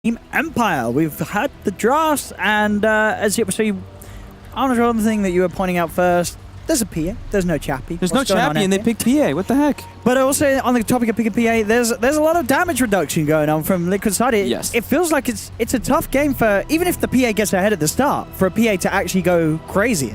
Team Empire. We've had the drafts, and as you so one thing that you were pointing out first, there's a PA. There's no Chappie. There's no Chappie, and they picked PA. What the heck? But also on the topic of picking PA, there's a lot of damage reduction going on from Liquid side. Yes. It feels like it's a tough game for, even if the PA gets ahead at the start, for a PA to actually go crazy.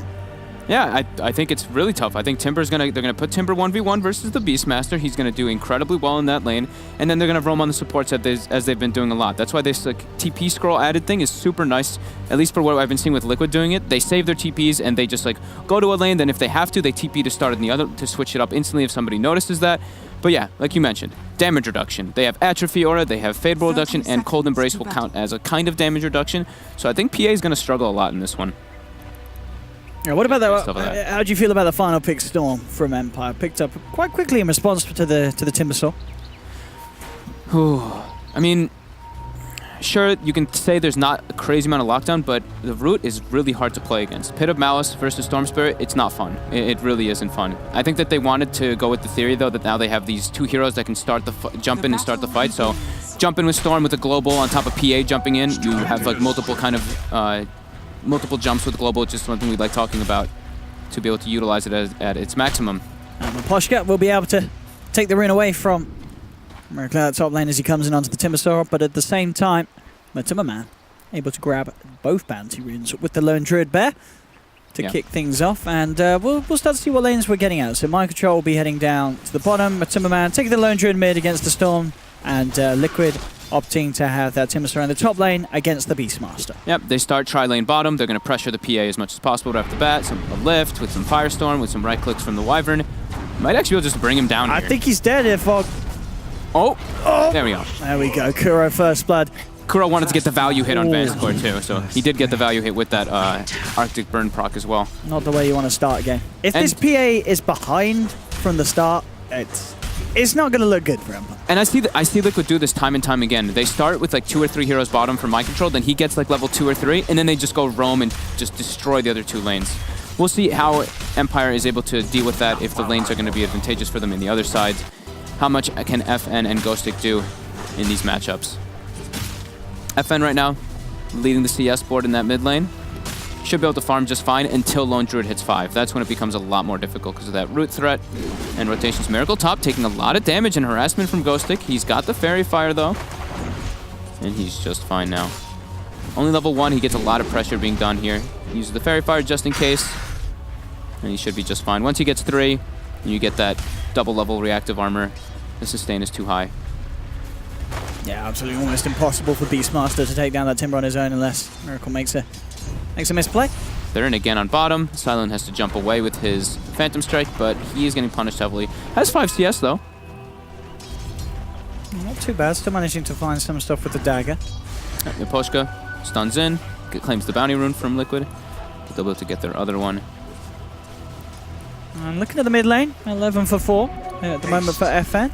Yeah, I think it's really tough. I think Timber's they're gonna put Timber 1v1 versus the Beastmaster. He's gonna do incredibly well in that lane, and then they're gonna roam on the supports as they've been doing a lot. That's why this TP scroll added thing is super nice, at least for what I've been seeing with Liquid doing it. They save their TPs and they just go to a lane. Then if they have to, they TP to start in the other to switch it up instantly if somebody notices that. But yeah, like you mentioned, damage reduction. They have Atrophy Aura, they have Fade Roll reduction, and Cold Embrace will count as a kind of damage reduction. So I think PA is gonna struggle a lot in this one. Yeah, what about that? How do you feel about the final pick Storm from Empire? Picked up quite quickly in response to the Timbersaw. I mean, sure, you can say there's not a crazy amount of lockdown, but the Root is really hard to play against. Pit of Malice versus Storm Spirit, it's not fun. It really isn't fun. I think that they wanted to go with the theory, though, that now they have these two heroes that can start jump in and start the fight. So jump in with Storm with a global on top of PA jumping in. You have multiple kind of multiple jumps with global, which is something we like talking about, to be able to utilize it at its maximum. And Poshka will be able to take the rune away from Miracle at top lane as he comes in onto the Timbersaw, but at the same time, the Timberman able to grab both bounty runes with the Lone Druid Bear to kick things off, and we'll start to see what lanes we're getting at. So Mind Control will be heading down to the bottom, Timberman taking the Lone Druid mid against the Storm, and Liquid opting to have that Timbersaw in the top lane against the Beastmaster. Yep, they start tri-lane bottom. They're going to pressure the PA as much as possible right off the bat. A lift with some Firestorm, with some right clicks from the Wyvern. Might actually be able to just bring him down here. I think he's dead if... Oh, there we go. There we go. Kuro first blood. Kuro wanted to get the value hit on Vanscore too, so he did get the value hit with that Arctic Burn proc as well. Not the way you want to start a game. If this PA is behind from the start, it's not going to look good for him. And I see Liquid do this time and time again. They start with 2 or 3 heroes bottom for Mind Control, then he gets level 2 or 3, and then they just go roam and just destroy the other 2 lanes. We'll see how Empire is able to deal with that, if the lanes are going to be advantageous for them in the other sides. How much can FN and Ghostic do in these matchups? FN right now leading the CS board in that mid lane. Should be able to farm just fine until Lone Druid hits 5. That's when it becomes a lot more difficult because of that root threat. And Rotation's Miracle Top taking a lot of damage and harassment from Ghostic. He's got the Fairy Fire though, and he's just fine now. Only level 1, he gets a lot of pressure being done here. He uses the Fairy Fire just in case, and he should be just fine. Once he gets 3, and you get that double level reactive armor, the sustain is too high. Yeah, absolutely almost impossible for Beastmaster to take down that Timber on his own unless Miracle makes a misplay. They're in again on bottom. Silent has to jump away with his Phantom Strike, but he is getting punished heavily. Has 5 CS though. Not too bad, still managing to find some stuff with the dagger. Yaposhka stuns in, claims the bounty rune from Liquid. They'll be able to get their other one. And looking at the mid lane, 11 for 4 at the moment for FN.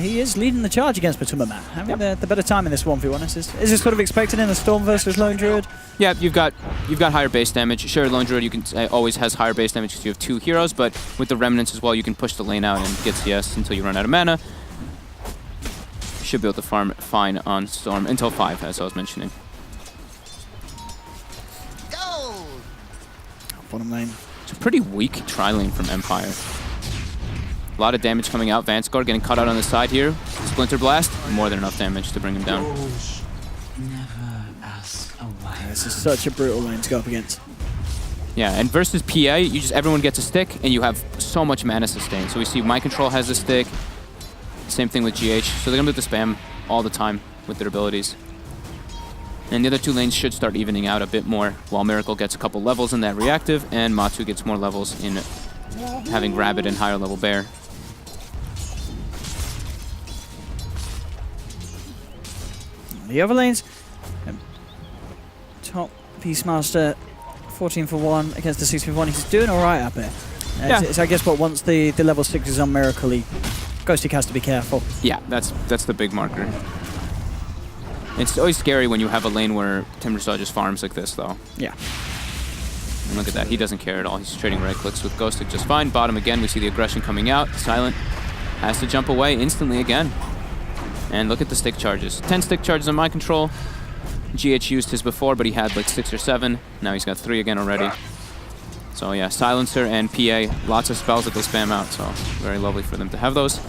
He is leading the charge against Timberman, having the better time in this 1v1. Is this sort of expected in a Storm versus Lone Druid? Yeah, you've got higher base damage. Sure, Lone Druid always has higher base damage because you have 2 heroes, but with the Remnants as well, you can push the lane out and get CS until you run out of mana. Should be able to farm fine on Storm until 5, as I was mentioning. Bottom lane. It's a pretty weak tri-lane from Empire. A lot of damage coming out. Vanscore getting cut out on the side here. Splinter Blast, more than enough damage to bring him down. This is such a brutal lane to go up against. Yeah, and versus PA, everyone gets a stick, and you have so much mana sustain. So we see Mind Control has a stick. Same thing with GH. So they're going to be able to spam all the time with their abilities. And the other 2 lanes should start evening out a bit more, while Miracle gets a couple levels in that reactive, and Matsu gets more levels in having Rabbit and higher level Bear. The other lanes, top Beastmaster, 14 for 1 against the 16 for 1. He's doing all right up there. So I guess once the level 6 is on Miracle, Ghostic has to be careful. Yeah, that's the big marker. It's always scary when you have a lane where Timbersaw just farms like this, though. Yeah. And look at that, he doesn't care at all. He's trading right clicks with Ghostic just fine. Bottom again, we see the aggression coming out. Silent has to jump away instantly again. And look at the stick charges. 10 stick charges on Mind Control. GH used his before, but he had like 6 or 7. Now he's got 3 again already. So yeah, Silencer and PA, lots of spells that they spam out, so very lovely for them to have those.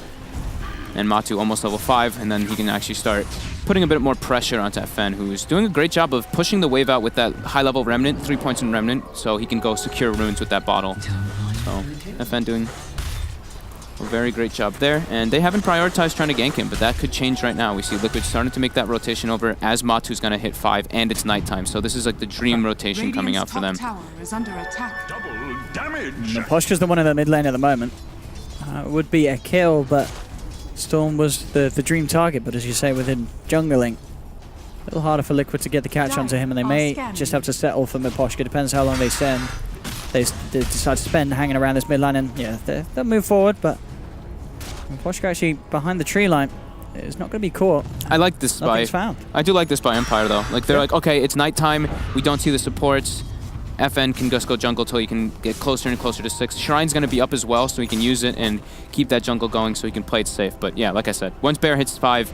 And Matu almost level 5, and then he can actually start putting a bit more pressure onto FN, who's doing a great job of pushing the wave out with that high-level Remnant, 3 points in Remnant, so he can go secure runes with that bottle. So FN doing a very great job there, and they haven't prioritized trying to gank him, but that could change right now. We see Liquid starting to make that rotation over as Matu's going to hit 5, and it's nighttime, so this is like the dream rotation coming out for them. Poshka's the one in the mid lane at the moment. Would be a kill, but Storm was the dream target, but as you say, within jungling, a little harder for Liquid to get the catch onto him, and they may just have to settle for Miposhka. Depends how long they send. They decide to spend hanging around this mid line, and yeah, they'll move forward, but Miposhka actually behind the tree line is not going to be caught. I like this by. Found. I do like this by Empire though. Like they're like, okay, it's nighttime. We don't see the supports. FN can just go jungle till he can get closer and closer to 6. Shrine's going to be up as well, so he can use it and keep that jungle going so he can play it safe. But yeah, like I said, once Bear hits 5,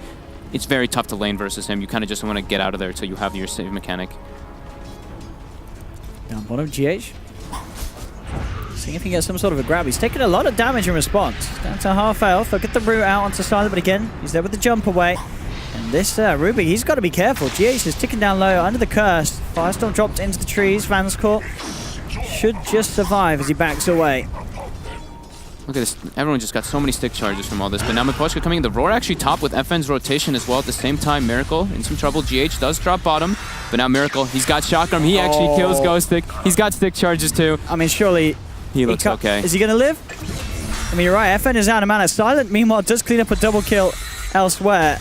it's very tough to lane versus him. You kind of just want to get out of there until you have your save mechanic. Down bottom, GH. Seeing if he gets some sort of a grab. He's taking a lot of damage in response. Down to half health. They'll get the root out onto Silent, but again, he's there with the jump away. And this Ruby, he's got to be careful. GH is ticking down low under the curse. Firestorm dropped into the trees. Van's caught. Should just survive as he backs away. Look at this. Everyone just got so many stick charges from all this. But now Miposhka coming in. The Roar actually top with FN's rotation as well at the same time. Miracle in some trouble. GH does drop bottom. But now Miracle, he's got Chakram. He actually kills Ghost Stick. He's got stick charges too. I mean, surely he looks okay. Is he going to live? I mean, you're right. FN is out of mana. Silent, meanwhile, does clean up a double kill elsewhere.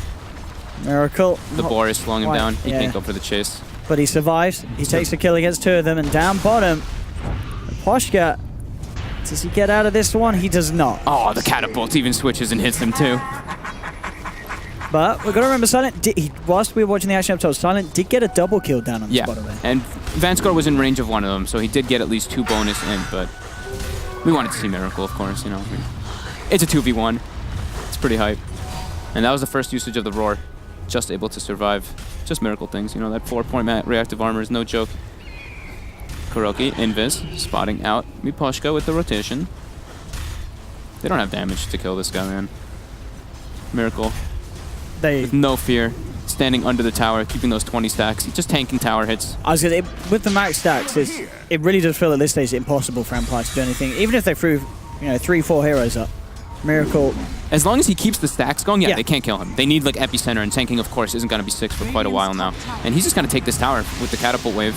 Miracle. The boar is slowing him down. He can't go for the chase. But he survives. He takes a kill against 2 of them, and down bottom, Poshka, does he get out of this one? He does not. Oh, the catapult even switches and hits him too. But we've got to remember, Silent, whilst we were watching the action up top, Silent did get a double kill down on the bottom there. And Vanscore was in range of one of them, so he did get at least 2 bonus in, but we wanted to see Miracle, of course, you know. It's a 2v1. It's pretty hype. And that was the first usage of the Roar. Just able to survive. Just miracle things, you know, that 4-point reactive armor is no joke. Kuroki, Invis, spotting out Miposhka with the rotation. They don't have damage to kill this guy, man. Miracle. With no fear. Standing under the tower, keeping those 20 stacks. Just tanking tower hits. I was gonna, with the max stacks, it really does feel at this stage impossible for Empire to do anything. Even if they threw, you know, 3-4 heroes up. Miracle. As long as he keeps the stacks going, they can't kill him. They need like epicenter, and tanking, of course, isn't going to be 6 for quite a while now. And he's just going to take this tower with the catapult wave,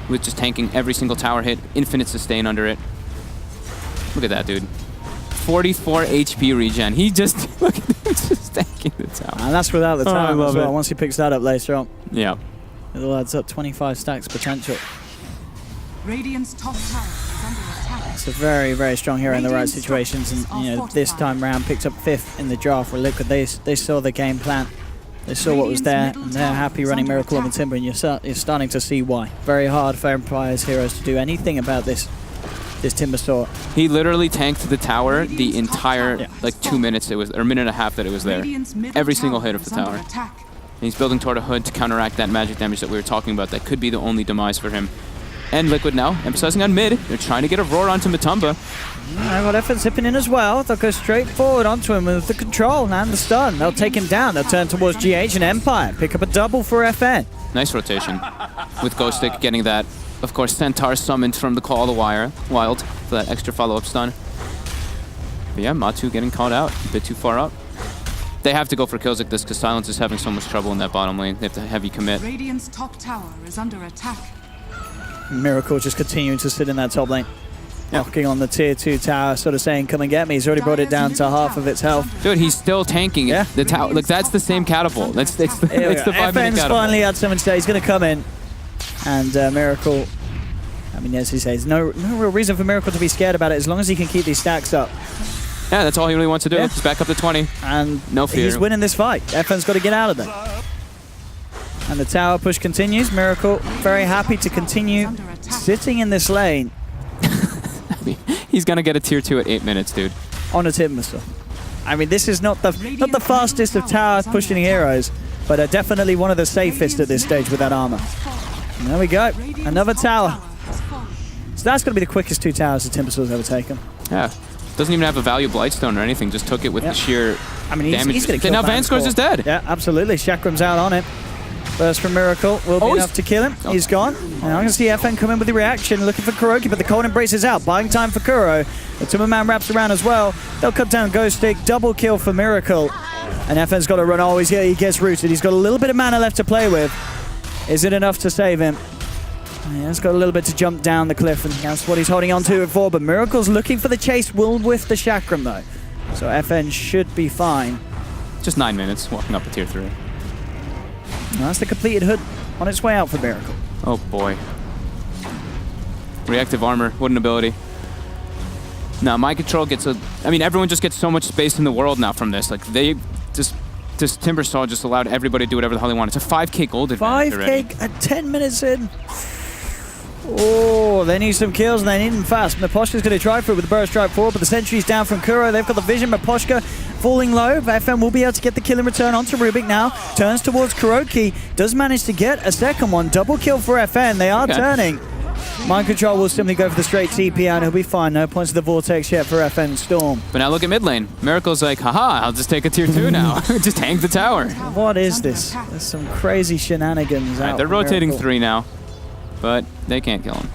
with just tanking every single tower hit, infinite sustain under it. Look at that, dude. 44 HP regen. He just, look at him just tanking the tower. And that's without the tower as well, once he picks that up later on. Yeah. It all adds up 25 stacks potential. Radiant's top tower is under attack. It's a very, very strong hero in the right situations, and you know, this time round picked up 5th in the draft for Liquid. They saw the game plan, they saw what was there, and they're happy running Miracle on the Timber, and you're starting to see why. Very hard for Empire's heroes to do anything about this Timber Saw. He literally tanked the tower the entire like 2 minutes it was, or minute and a half that it was there. Every single hit of the tower. And he's building toward a hood to counteract that magic damage that we were talking about. That could be the only demise for him. And Liquid now, emphasizing on mid. They're trying to get a Roar onto Matumba. I've got FN zipping in as well. They'll go straight forward onto him with the control and the stun. They'll take him down. They'll turn towards GH and Empire. Pick up a double for FN. Nice rotation. With Ghost Stick getting that, of course, Centaur summoned from the Call of the Wild for that extra follow-up stun. But yeah, Matu getting caught out. A bit too far up. They have to go for kills like this because Silence is having so much trouble in that bottom lane. They have to heavy commit. Radiant's top tower is under attack. Miracle just continuing to sit in that top lane. Knocking on the tier 2 tower, sort of saying, come and get me. He's already brought it down to half of its health. Dude, he's still tanking the tower. Look, that's the same catapult. It's the 5-minute catapult. Finally had someone say he's going to come in. And Miracle, I mean, as he says, no real reason for Miracle to be scared about it as long as he can keep these stacks up. Yeah, that's all he really wants to do. Just back up to 20. And no fear. He's winning this fight. FN's got to get out of there. And the tower push continues. Miracle very happy to continue sitting in this lane. I mean, he's gonna get a tier 2 at 8 minutes, dude. On a Timber Saw. I mean, this is not the fastest of tower pushing heroes, but definitely one of the safest at this stage with that armor. And there we go, another tower. So that's going to be the quickest 2 towers the Timbersaur's ever taken. Yeah. Doesn't even have a value Blightstone or anything, just took it with the sheer damage. He's going to kill now Vanscore's is dead. Yeah, absolutely. Chakram's out on him. Burst from Miracle will be enough to kill him. He's gone. And I'm going to see FN come in with the reaction, looking for Kuroki, but the Cold Embrace is out, buying time for Kuro. The Timberman wraps around as well. They'll cut down Ghost Stick, double kill for Miracle. And FN's got to run. Oh, he gets rooted. He's got a little bit of mana left to play with. Is it enough to save him? Yeah, he's got a little bit to jump down the cliff, and that's what he's holding on to it for. But Miracle's looking for the chase, will whiff the Chakram though. So FN should be fine. Just 9 minutes, walking up to tier 3. And that's the completed hood on its way out for Miracle. Oh boy. Reactive armor, what an ability. Now, Mind Control gets everyone just gets so much space in the world now from this. Like, this Timbersaw just allowed everybody to do whatever the hell they wanted. It's a 5k gold advantage 5k at 10 minutes in. Oh, they need some kills and they need them fast. Miposhka's going to try for it with the burst strike forward, but the sentry's down from Kuro. They've got the vision. Miposhka falling low. FN will be able to get the kill in return onto Rubik now. Turns towards Kuroki. Does manage to get a second one. Double kill for FN. They are turning. Mind Control will simply go for the straight TP and he'll be fine. No points to the Vortex yet for FN Storm. But now look at mid lane. Miracle's like, haha, I'll just take a tier 2 now. Just tank the tower. What is this? There's some crazy shenanigans out. They're rotating Miracle. 3 now, but they can't kill him.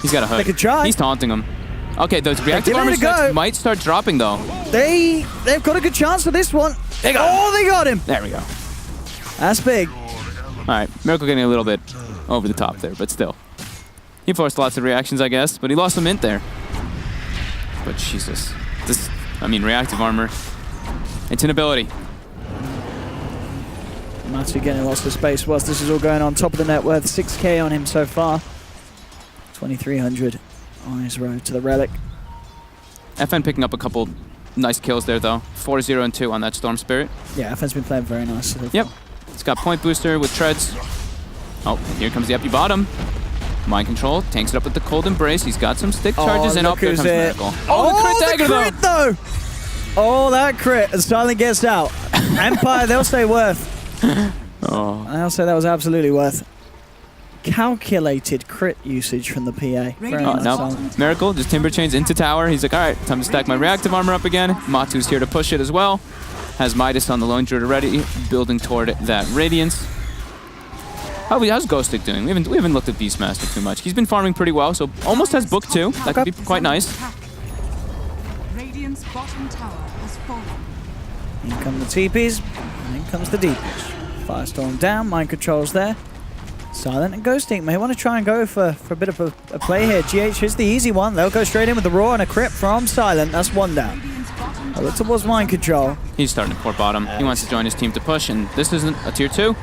He's got a hood. They could try. He's taunting him. Okay, those reactive armor specs might start dropping though. They've got a good chance for this one. They got him. There we go. That's big. All right, Miracle getting a little bit over the top there, but still. He forced lots of reactions, I guess, but he lost some int there. But Jesus. Reactive armor. It's an ability. Matsu getting lots of space whilst this is all going on. Top of the net worth, 6k on him so far. 2,300 on his road to the relic. FN picking up a couple nice kills there, though. 4-0 and 2 on that Storm Spirit. Yeah, FN's been playing very nice. Yep. It's got point booster with treads. Oh, and here comes the Epi bottom. Mind Control tanks it up with the Cold Embrace. He's got some stick charges and up here comes Miracle. Oh, the crit though! Oh, that crit. And Silent gets out. Empire, they'll say worth. Oh. I'll say that was absolutely worth. Calculated crit usage from the PA. No. Miracle just Timber Chains into tower. He's like, all right, time to stack my reactive armor up again. Matu's here to push it as well. Has Midas on the Lone Druid already, building toward that Radiance. How's Ghost Stick doing? We haven't looked at Beastmaster too much. He's been farming pretty well, so almost has Book 2. That could be quite nice. Radiant's bottom tower has fallen. In come the TPs, and in comes the DPs. Firestorm down, Mind Control's there. Silent and Ghosting may want to try and go for a bit of a play here. GH is the easy one. They'll go straight in with the Roar and a crit from Silent. That's one down. A look towards Mind Control. He's starting to pour bottom. He wants to join his team to push, and this isn't a tier 2.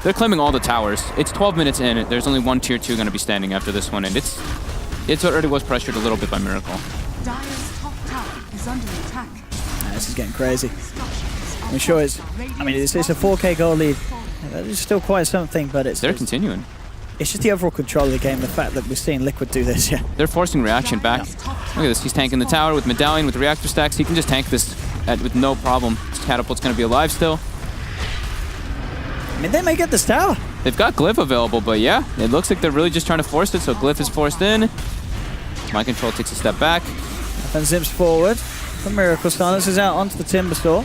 They're claiming all the towers. It's 12 minutes in. There's only one tier 2 going to be standing after this one, and it already was pressured a little bit by Miracle. Dire's top tower is under attack. This is getting crazy. I'm sure it's a 4k goal lead. That is still quite something, but they're continuing. It's just the overall control of the game, the fact that we're seeing Liquid do this, yeah. They're forcing reaction back. Look at this, he's tanking the tower with Medallion, with the reactor stacks. He can just tank this with no problem. This Catapult's going to be alive still. I mean, they may get this tower. They've got Glyph available, but yeah, it looks like they're really just trying to force it, so Glyph is forced in. Mind Control takes a step back. And zips forward. The Miracle silences out onto the Timbersaw.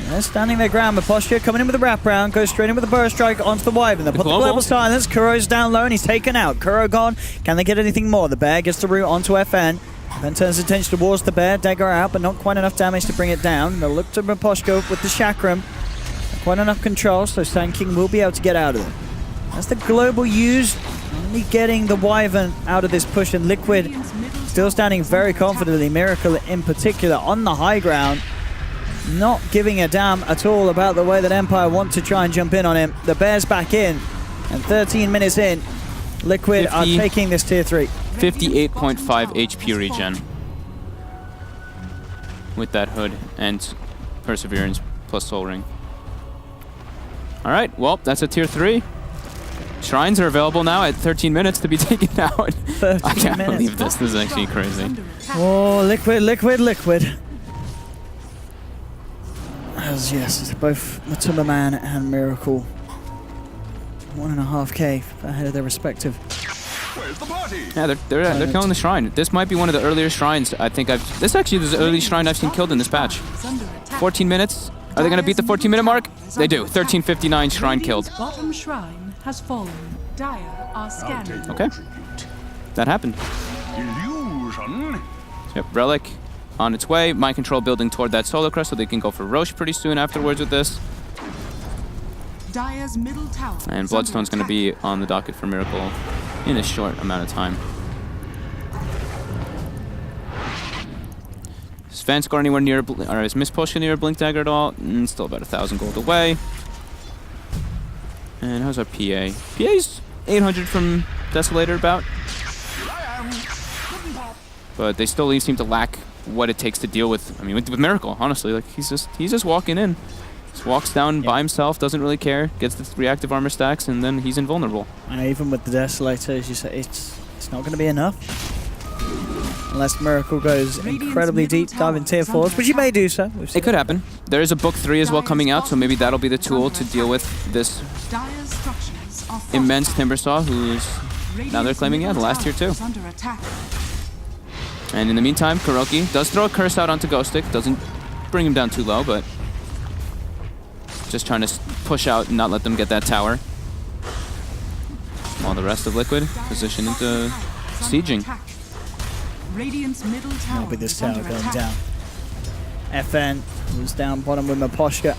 They're standing their ground. Miposhka coming in with the wraparound, goes straight in with the burst strike onto the Wyvern. They put the global silence. Kuro's down low and he's taken out. Kuro gone. Can they get anything more? The bear gets the root onto FN. Then turns attention towards the bear. Dagger out, but not quite enough damage to bring it down. They'll look to Miposhka with the Chakram. Not quite enough control, so Sand King will be able to get out of it. That's the global use. Only getting the Wyvern out of this push, and Liquid still standing very confidently. Miracle in particular on the high ground. Not giving a damn at all about the way that Empire want to try and jump in on him. The Bear's back in, and 13 minutes in, Liquid are taking this tier 3. 58.5 HP regen with that hood and Perseverance plus Soul Ring. All right, well, that's a tier 3. Shrines are available now at 13 minutes to be taken out. I can't believe this. This is actually crazy. Oh, Liquid. As yes, both Matuma Man and Miracle 1.5k ahead of their respective. Where's the party? Yeah, they're killing the shrine. This might be one of the earlier shrines I think I've... This actually is the earliest shrine I've seen killed in this patch. 14 minutes. Are they going to beat the 14-minute mark? They do. 13:59 shrine killed. Bottom shrine has fallen. Dire are scanning. Okay. That happened. Illusion. Yep, Relic on its way. Mind Control building toward that Solar Crest so they can go for Roche pretty soon afterwards with this. Dire's middle tower. And Bloodstone's going to be on the docket for Miracle in a short amount of time. Is Vanscore anywhere near, or is Miss Potion near Blink Dagger at all? Still about 1,000 gold away. And how's our PA? PA's 800 from Desolator about. But they still seem to lack what it takes to deal with, I mean, with Miracle, honestly. Like, he's just walking in. Just walks down by himself, doesn't really care, gets the reactive armor stacks, and then he's invulnerable. And even with the Desolator, as you say, it's not going to be enough. Unless Miracle goes incredibly deep, dive in tier 4s, which he may do so. It could happen. There is a book 3 as well coming out, so maybe that'll be the tool to deal with this immense Timbersaw, who's now they're claiming, the last tier 2. And in the meantime, Kuroki does throw a curse out onto Ghostic. Doesn't bring him down too low, but just trying to push out and not let them get that tower. While the rest of Liquid position into sieging. That'll be this tower going down. FN was down bottom with Maposhka.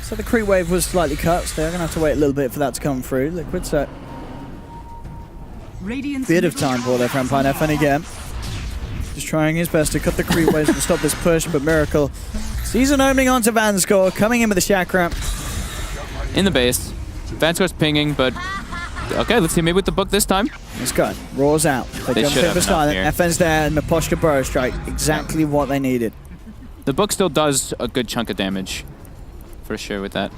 So the creep wave was slightly cut, so they're going to have to wait a little bit for that to come through. Liquid, so bit of time for their front line. FN again. Just trying his best to cut the creep waves and stop this push, but Miracle sees an opening onto Vanscore, coming in with the chakra. In the base. Vanscore's pinging, but okay, let's see maybe with the book this time. Let's go. Roars out. They jump should in for have enough here. silent. FN's there, and Maposhka Burrow Strike. Exactly what they needed. The book still does a good chunk of damage, for sure, with that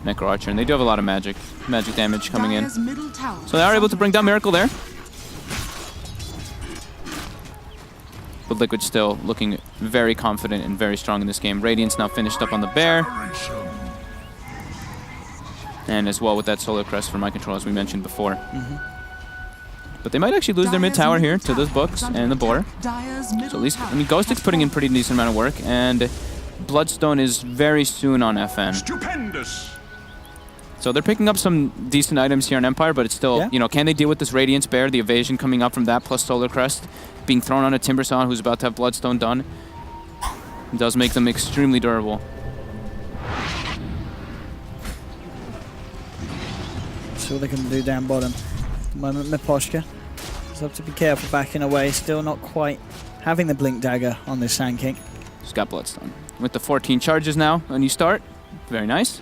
Necro Archer. And they do have a lot of magic damage coming in. So they are able to bring down Miracle there. But Liquid still looking very confident and very strong in this game. Radiant's now finished up on the Bear. And as well with that Solar Crest for Mind Control, as we mentioned before. But they might actually lose their mid tower here to those books and the Boar. So at least, I mean, Ghostic's putting in pretty decent amount of work, and Bloodstone is very soon on FN. Stupendous. So they're picking up some decent items here on Empire, but it's still, you know, can they deal with this Radiance Bear, the evasion coming up from that, plus Solar Crest, being thrown on a Timbersaw who's about to have Bloodstone done? It does make them extremely durable. See what they can do down bottom. At the moment, Miposhka just have to be careful backing away. Still not quite having the Blink Dagger on this Sand King. Just got Bloodstone. With the 14 charges now, a new start. Very nice.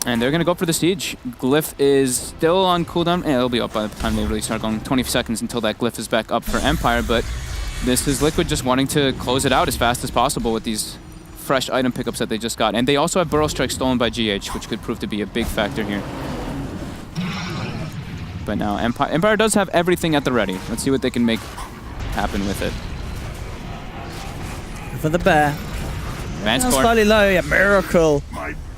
And they're going to go for the siege. Glyph is still on cooldown. Yeah, it'll be up by the time they really start going. 20 seconds until that Glyph is back up for Empire, but this is Liquid just wanting to close it out as fast as possible with these fresh item pickups that they just got. And they also have Burrow Strike stolen by GH, which could prove to be a big factor here. But now Empire does have everything at the ready. Let's see what they can make happen with it. For the Bear. Vanscore. Slightly low, yeah, Miracle.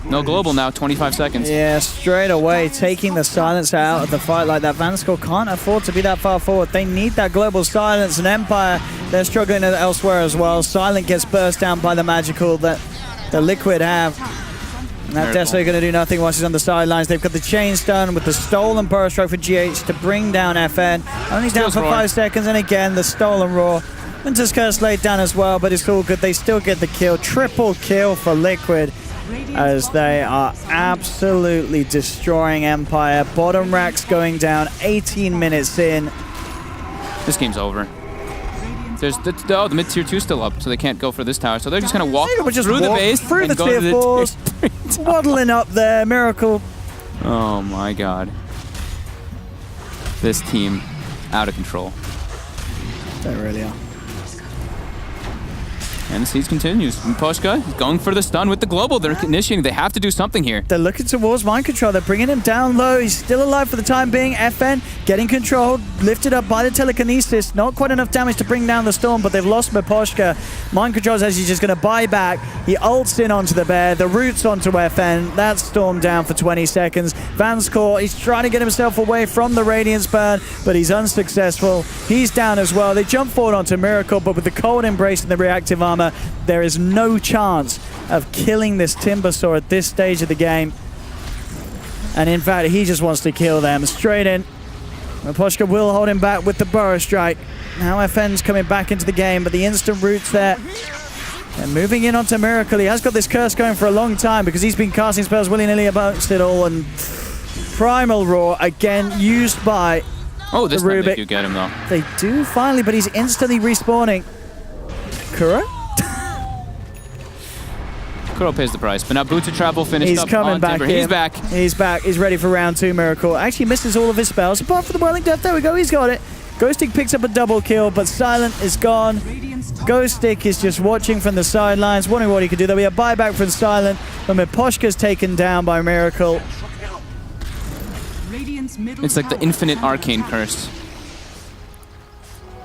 No global now, 25 seconds. Yeah, straight away, taking the silence out of the fight like that. Vanscore can't afford to be that far forward. They need that global silence, and Empire, they're struggling elsewhere as well. Silent gets burst down by the magical that the Liquid have. And that Desolator going to do nothing while she's on the sidelines. They've got the chain stun with the stolen Burrow Strike for GH to bring down FN. Only down for 5 seconds, and again, the stolen Roar. Winter's Curse laid down as well, but it's all good. They still get the kill. Triple kill for Liquid, as they are absolutely destroying Empire. Bottom racks going down, 18 minutes in. This game's over. There's the mid-tier 2 still up, so they can't go for this tower. So they're just going to walk through the base through and the go tier to the 4s, waddling up there. Miracle. Oh my god. This team, out of control. They really are. And the siege continues. Miposhka is going for the stun with the global. They're initiating. They have to do something here. They're looking towards mind control. They're bringing him down low. He's still alive for the time being. FN getting controlled, lifted up by the telekinesis. Not quite enough damage to bring down the storm, but they've lost Miposhka. Mind control's actually just going to buy back. He ults in onto the bear. The roots onto FN. That's storm down for 20 seconds. Vanscourt, he's trying to get himself away from the Radiance burn, but he's unsuccessful. He's down as well. They jump forward onto Miracle, but with the cold embrace and the reactive armor, there is no chance of killing this Timbersaw at this stage of the game. And in fact, he just wants to kill them straight in. Miposhka will hold him back with the Burrow Strike. Now FN's coming back into the game, but the instant roots there. And moving in onto Miracle. He has got this curse going for a long time because he's been casting spells willy-nilly amongst it all. And Primal Roar, again, used by Oh, this time Rubik. they do get him, though. They do finally, but he's instantly respawning. Kuro? Kuro pays the price, but now Boots of Travel finished He's up coming on back Timber. in. He's back. He's back. He's ready for round 2, Miracle. Actually misses all of his spells, apart from the Whirling Death. There we go. He's got it. Ghostic picks up a double kill, but Silent is gone. Ghostic is just watching from the sidelines, wondering what he could do. There'll be a buyback from Silent, but Miposhka's taken down by Miracle. It's like the infinite arcane curse.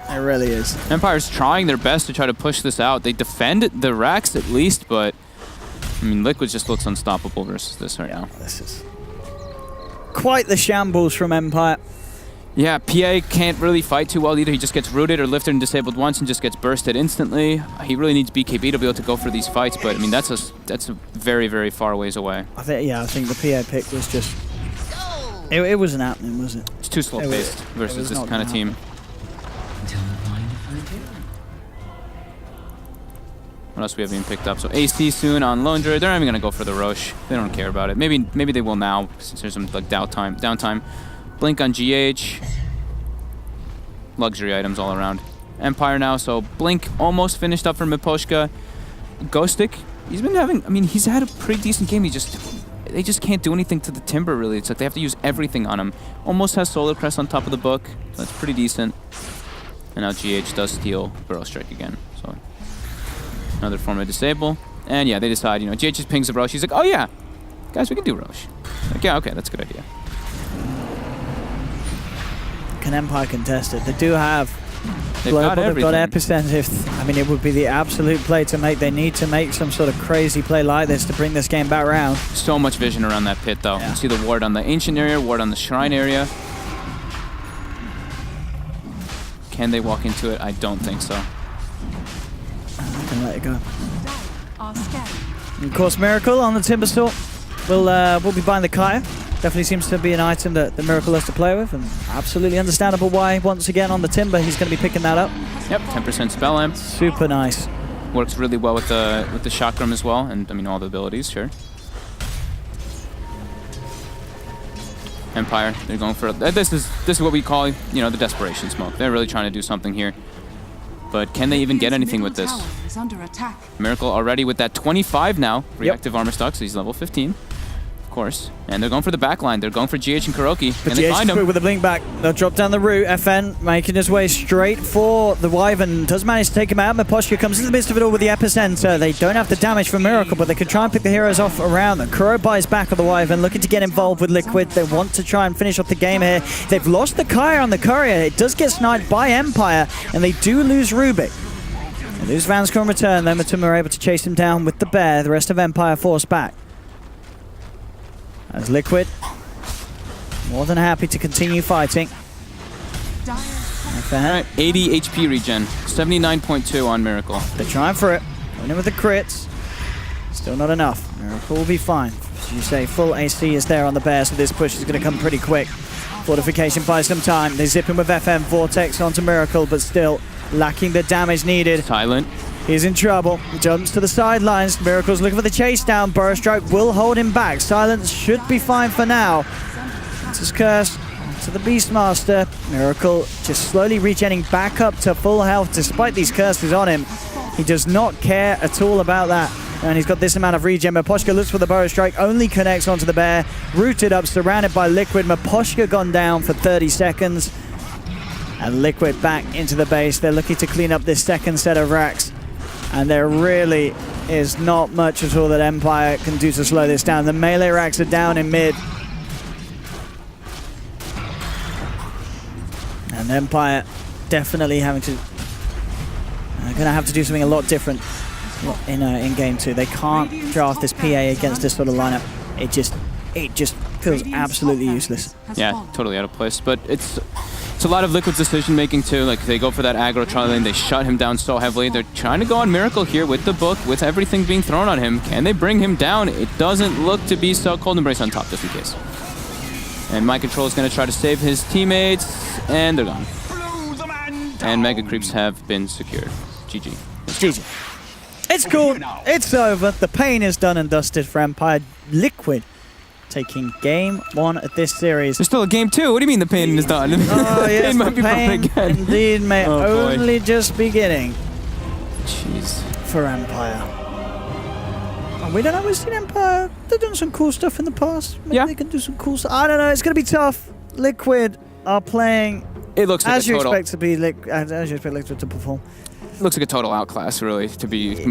It really is. Empire's trying their best to try to push this out. They defend the racks at least, but I mean, Liquid just looks unstoppable versus this right now. This is quite the shambles from Empire. Yeah, PA can't really fight too well either. He just gets rooted or lifted and disabled once and just gets bursted instantly. He really needs BKB to be able to go for these fights, but I mean, that's a very, very far ways away. I think the PA pick was just... It wasn't happening, was it? It's too slow-paced versus this kind of team. What else we have being picked up? So AC soon on Lone Druid. They're not even going to go for the Roche. They don't care about it. Maybe they will now, since there's some like downtime. Blink on GH. Luxury items all around. Empire now, so Blink almost finished up for Miposhka. Ghostic, he's been having, I mean, he's had a pretty decent game. They just can't do anything to the Timber, really. It's like they have to use everything on him. Almost has Solar Crest on top of the book. So that's pretty decent. And now GH does steal Burrow Strike again. So another form of disable. And yeah, they decide, GH just pings the Roche. He's like, oh yeah, guys, we can do Roche. Like, yeah, okay, that's a good idea. Can Empire contest it? They do have They've global, got they've everything. got Epicenter. I mean, it would be the absolute play to make. They need to make some sort of crazy play like this to bring this game back around. So much vision around that pit, though. Yeah. You see the ward on the Ancient area, ward on the Shrine area. Can they walk into it? I don't think so. I can let it go. And of course, Miracle on the Timbersaw will be buying the Kaya. Definitely seems to be an item that the Miracle has to play with, and absolutely understandable why, once again, on the Timber, he's going to be picking that up. Yep, 10% spell amp. Super nice. Works really well with the Chakram as well, and I mean all the abilities, sure. Empire, they're going for this is what we call, the desperation smoke. They're really trying to do something here. But can they even get anything with this? Miracle already with that 25 now. Reactive armor stock, so he's level 15. Of course. And they're going for the back line. They're going for GH and Kuroki. But And they find him. with a blink back. They'll drop down the route. FN making his way straight for the Wyvern. Does manage to take him out. Miposhka comes into the midst of it all with the Epicenter. They don't have the damage from Miracle, but they could try and pick the heroes off around them. Kuro buys back on the Wyvern, looking to get involved with Liquid. They want to try and finish off the game here. They've lost the Kaya on the Courier. It does get sniped by Empire, and they do lose Rubik. They lose Vanscourt in return, though Matuma are able to chase him down with the Bear. The rest of Empire forced back. As Liquid, more than happy to continue fighting. Alright, 80 HP regen, 79.2 on Miracle. They're trying for it. Going in with the crits. Still not enough. Miracle will be fine. As you say, full AC is there on the Bear, so this push is going to come pretty quick. Fortification buys some time. They zip him with FM Vortex onto Miracle, but still lacking the damage needed. Silent. He's in trouble. Jumps to the sidelines. Miracle's looking for the chase down. Burrow Strike will hold him back. Silence should be fine for now. It's his curse to the Beastmaster. Miracle just slowly regenerating back up to full health despite these curses on him. He does not care at all about that. And he's got this amount of regen. Miposhka looks for the Burrow Strike, only connects onto the Bear. Rooted up, surrounded by Liquid. Miposhka gone down for 30 seconds. And Liquid back into the base. They're looking to clean up this second set of racks. And there really is not much at all that Empire can do to slow this down. The melee racks are down in mid. And Empire definitely having to... going to have to do something a lot different in game 2. They can't draft this PA against this sort of lineup. It just feels absolutely useless. Yeah, totally out of place. But it's a lot of Liquid's decision making too. Like they go for that aggro tri lane, they shut him down so heavily. They're trying to go on Miracle here with the book, with everything being thrown on him. Can they bring him down? It doesn't look to be so. Cold Embrace on top just in case. And Mind Control is going to try to save his teammates, and they're gone. And Mega Creeps have been secured. GG. GG. It's cool. It's over. The pain is done and dusted for Empire. Liquid taking game 1 at this series. There's still a game 2. What do you mean the pain is done? Oh, yes, pain might be the pain again. indeed may Oh, only just beginning Jeez. for Empire. Oh, we don't know. We've seen Empire. They've done some cool stuff in the past. Maybe they can do some cool stuff. I don't know. It's going to be tough. Liquid are playing It looks like as a you total. expect to be. As you expect Liquid to perform. Looks like a total outclass, really, to be